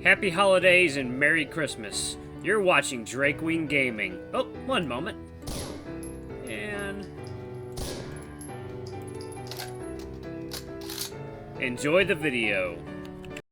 Happy holidays and Merry Christmas. You're watching Drakewing Gaming. Oh, one moment. And enjoy the video.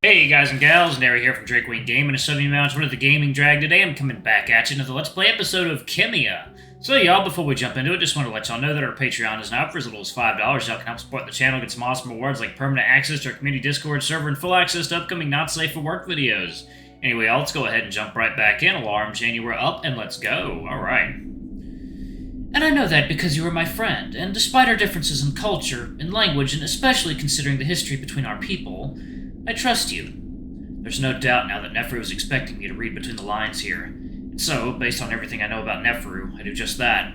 Hey guys and gals, Nary here from Drakewing Gaming, a Southern Mountain of the Gaming Drag. Today I'm coming back at you with a Let's Play episode of Kimia. So y'all, before we jump into it, just want to let y'all know that our Patreon is now for as little as $5. Y'all can help support the channel, get some awesome rewards like permanent access to our community Discord server and full access to upcoming not safe for work videos. Anyway, y'all, let's go ahead and jump right back in. Alarm chain, you were up, and let's go. Alright. And I know that because you are my friend, and despite our differences in culture and language, and especially considering the history between our people, I trust you. There's no doubt now that Neferu is expecting me to read between the lines here. And so, based on everything I know about Neferu, I do just that.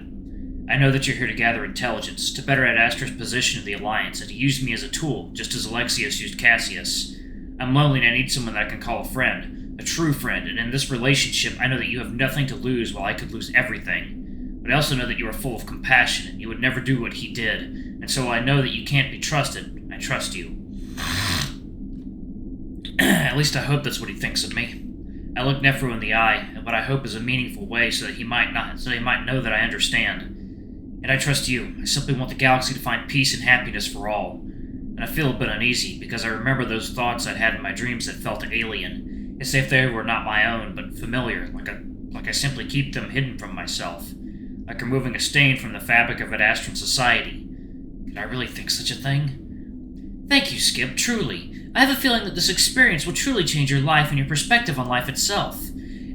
I know that you're here to gather intelligence, to better Ad Astra's position in the Alliance, and to use me as a tool, just as Alexios used Cassius. I'm lonely and I need someone that I can call a friend. A true friend, and in this relationship, I know that you have nothing to lose while I could lose everything. But I also know that you are full of compassion, and you would never do what he did. And so I know that you can't be trusted. I trust you. At least I hope that's what he thinks of me. I look Neferu in the eye, in what I hope is a meaningful way, so he might know that I understand. And I trust you. I simply want the galaxy to find peace and happiness for all. And I feel a bit uneasy, because I remember those thoughts I'd had in my dreams that felt alien. As if they were not my own, but familiar, like I simply keep them hidden from myself. Like removing a stain from the fabric of Ad Astran society. Could I really think such a thing? Thank you, Skip, truly. I have a feeling that this experience will truly change your life and your perspective on life itself.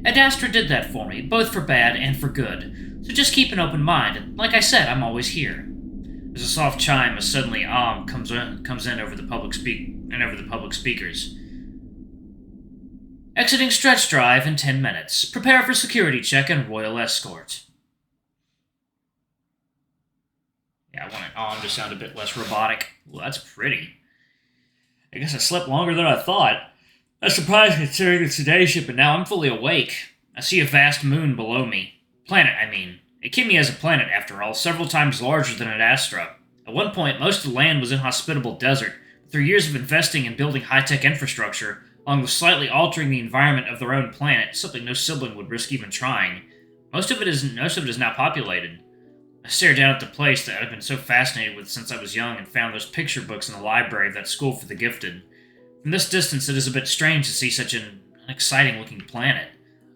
Ad Astra did that for me, both for bad and for good. So just keep an open mind, and like I said, I'm always here. There's a soft chime as suddenly comes in over the public speakers. Exiting stretch drive in 10 minutes. Prepare for security check and royal escort. Yeah, I want it to sound a bit less robotic. Well, that's pretty. I guess I slept longer than I thought. That's surprising considering it's today's ship, and now I'm fully awake. I see a vast moon below me. Planet, I mean. Kimia is a planet, after all, several times larger than Ad Astra. At one point, most of the land was inhospitable desert, but through years of investing and building high-tech infrastructure, along with slightly altering the environment of their own planet, something no sibling would risk even trying, most of it is now populated. I stare down at the place that I've been so fascinated with since I was young and found those picture books in the library of that school for the gifted. From this distance, it is a bit strange to see such an exciting-looking planet.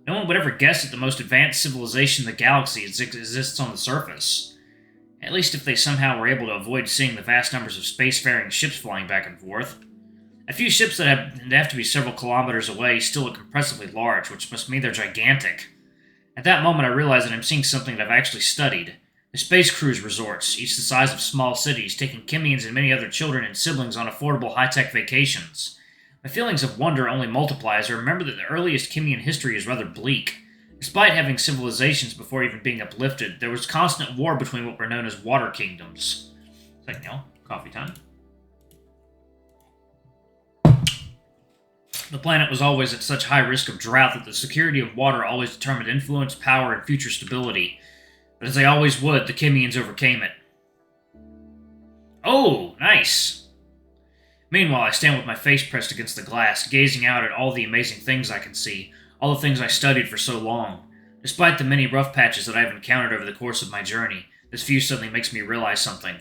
No one would ever guess that the most advanced civilization in the galaxy exists on the surface. At least if they somehow were able to avoid seeing the vast numbers of spacefaring ships flying back and forth. A few ships that have to be several kilometers away still look impressively large, which must mean they're gigantic. At that moment, I realize that I'm seeing something that I've actually studied. The space cruise resorts, each the size of small cities, taking Kimians and many other children and siblings on affordable high-tech vacations. My feelings of wonder only multiply as I remember that the earliest Kimian history is rather bleak. Despite having civilizations before even being uplifted, there was constant war between what were known as water kingdoms. Second, y'all. Coffee time. The planet was always at such high risk of drought that the security of water always determined influence, power, and future stability. But as they always would, the Kimians overcame it. Oh, nice! Meanwhile, I stand with my face pressed against the glass, gazing out at all the amazing things I can see, all the things I studied for so long. Despite the many rough patches that I've encountered over the course of my journey, this view suddenly makes me realize something.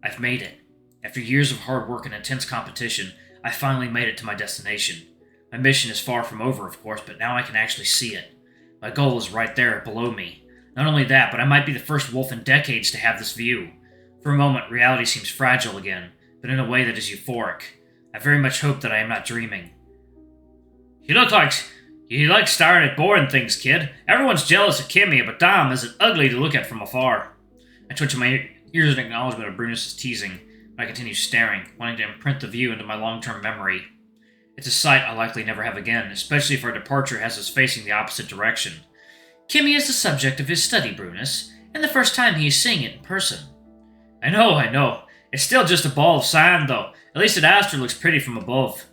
I've made it. After years of hard work and intense competition, I finally made it to my destination. My mission is far from over, of course, but now I can actually see it. My goal is right there, below me. Not only that, but I might be the first wolf in decades to have this view. For a moment, reality seems fragile again, but in a way that is euphoric. I very much hope that I am not dreaming. You like staring at boring things, kid. Everyone's jealous of Kimia, but damn, is it ugly to look at from afar. I twitch my ears in acknowledgement of Brunus' teasing, but I continue staring, wanting to imprint the view into my long-term memory. It's a sight I'll likely never have again, especially if our departure has us facing the opposite direction. Kimia is the subject of his study, Brunus, and the first time he is seeing it in person. I know. It's still just a ball of sand, though. At least Ad Astra looks pretty from above.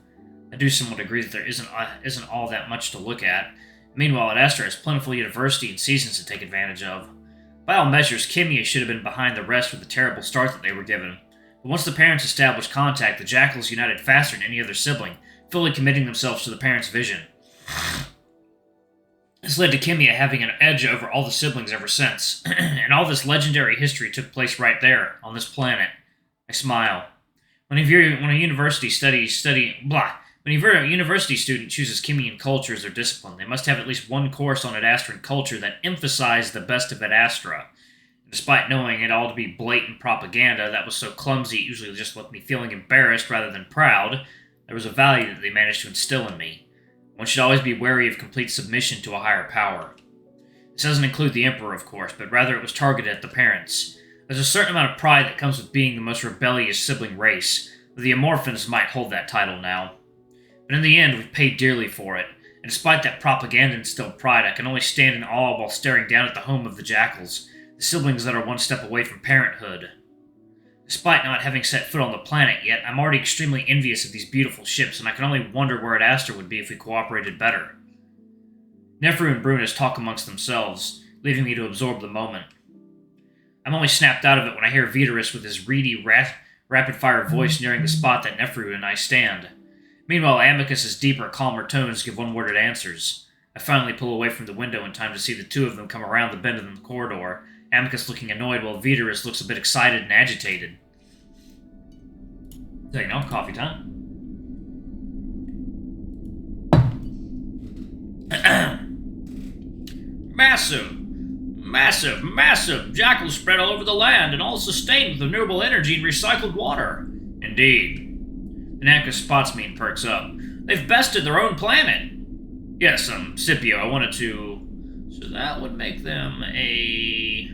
I do somewhat agree that there isn't all that much to look at. Meanwhile, Ad Astra has plentiful university and seasons to take advantage of. By all measures, Kimia should have been behind the rest with the terrible start that they were given. But once the parents established contact, the Jackals united faster than any other sibling, fully committing themselves to the parents' vision. This led to Kimia having an edge over all the siblings ever since, and all this legendary history took place right there, on this planet. I smile. When a university student chooses Kimian culture as their discipline, they must have at least one course on Ad Astran culture that emphasized the best of Ad Astra. Despite knowing it all to be blatant propaganda that was so clumsy it usually just left me feeling embarrassed rather than proud, there was a value that they managed to instill in me. One should always be wary of complete submission to a higher power. This doesn't include the Emperor, of course, but rather it was targeted at the parents. There's a certain amount of pride that comes with being the most rebellious sibling race. The Amorphans might hold that title now. But in the end, we've paid dearly for it, and despite that propaganda-instilled pride, I can only stand in awe while staring down at the home of the Jackals, the siblings that are one step away from parenthood. Despite not having set foot on the planet yet, I'm already extremely envious of these beautiful ships, and I can only wonder where Ad Astra would be if we cooperated better. Neferu and Brunus talk amongst themselves, leaving me to absorb the moment. I'm only snapped out of it when I hear Vitorus with his reedy, rapid-fire voice nearing the spot that Neferu and I stand. Meanwhile, Amicus's deeper, calmer tones give one-worded answers. I finally pull away from the window in time to see the two of them come around the bend in the corridor, Amicus looking annoyed while Vitorus looks a bit excited and agitated. So, coffee time. Massive jackals spread all over the land and all sustained with renewable energy and recycled water. Indeed. Amicus spots me and perks up. They've bested their own planet. Yes, Scipio, I wanted to... So that would make them a...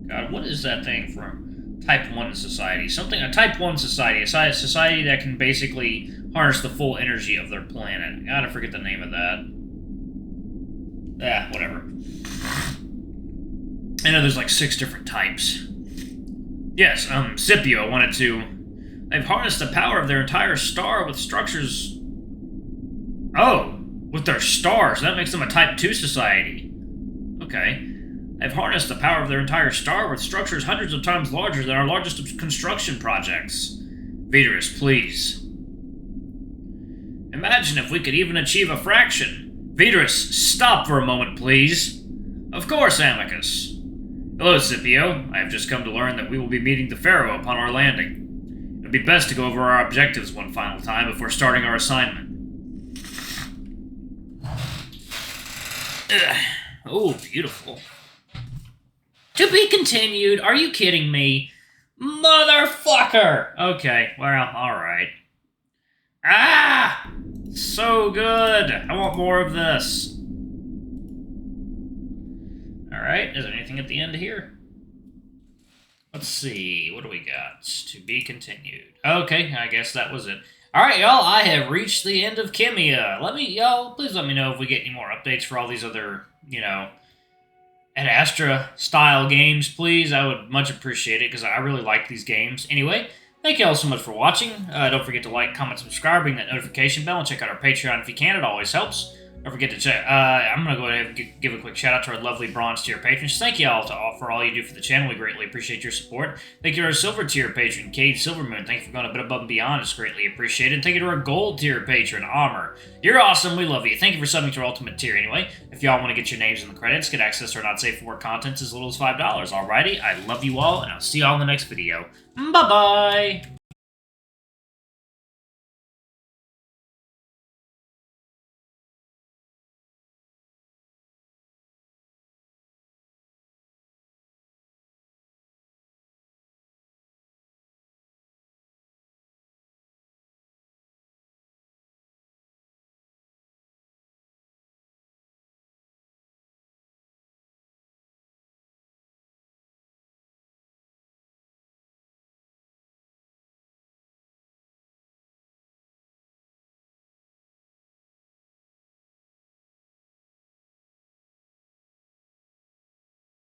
God, what is that thing from Type 1 society? A Type 1 society. A society that can basically harness the full energy of their planet. Gotta forget the name of that. Whatever. I know there's like 6 different types. Yes, Scipio, I wanted to... They've harnessed the power of their entire star with structures... Oh, with their stars. That makes them a Type 2 society. Okay. They've harnessed the power of their entire star with structures hundreds of times larger than our largest construction projects. Vitorus, please. Imagine if we could even achieve a fraction. Vitorus, stop for a moment, please. Of course, Amicus. Hello, Scipio. I have just come to learn that we will be meeting the Pharaoh upon our landing. It would be best to go over our objectives one final time before starting our assignment. Oh, beautiful. To be continued. Are you kidding me? Motherfucker! Okay, well, alright. Ah! So good! I want more of this. Alright, is there anything at the end here? Let's see, what do we got? To be continued. Okay, I guess that was it. Alright, y'all, I have reached the end of Kimia. Please let me know if we get any more updates for all these other, Ad Astra style games, please. I would much appreciate it because I really like these games. Anyway, thank you all so much for watching. Don't forget to like, comment, subscribe, ring that notification bell, and check out our Patreon if you can. It always helps. Don't forget to check. I'm going to go ahead and give a quick shout out to our lovely bronze tier patrons. Thank you all for all you do for the channel. We greatly appreciate your support. Thank you to our silver tier patron, Cade Silvermoon. Thank you for going a bit above and beyond. It's greatly appreciated. Thank you to our gold tier patron, Armor. You're awesome. We love you. Thank you for subbing to our ultimate tier. Anyway, if y'all want to get your names in the credits, get access to our not safe for work contents as little as $5. Alrighty, I love you all, and I'll see y'all in the next video. Bye bye.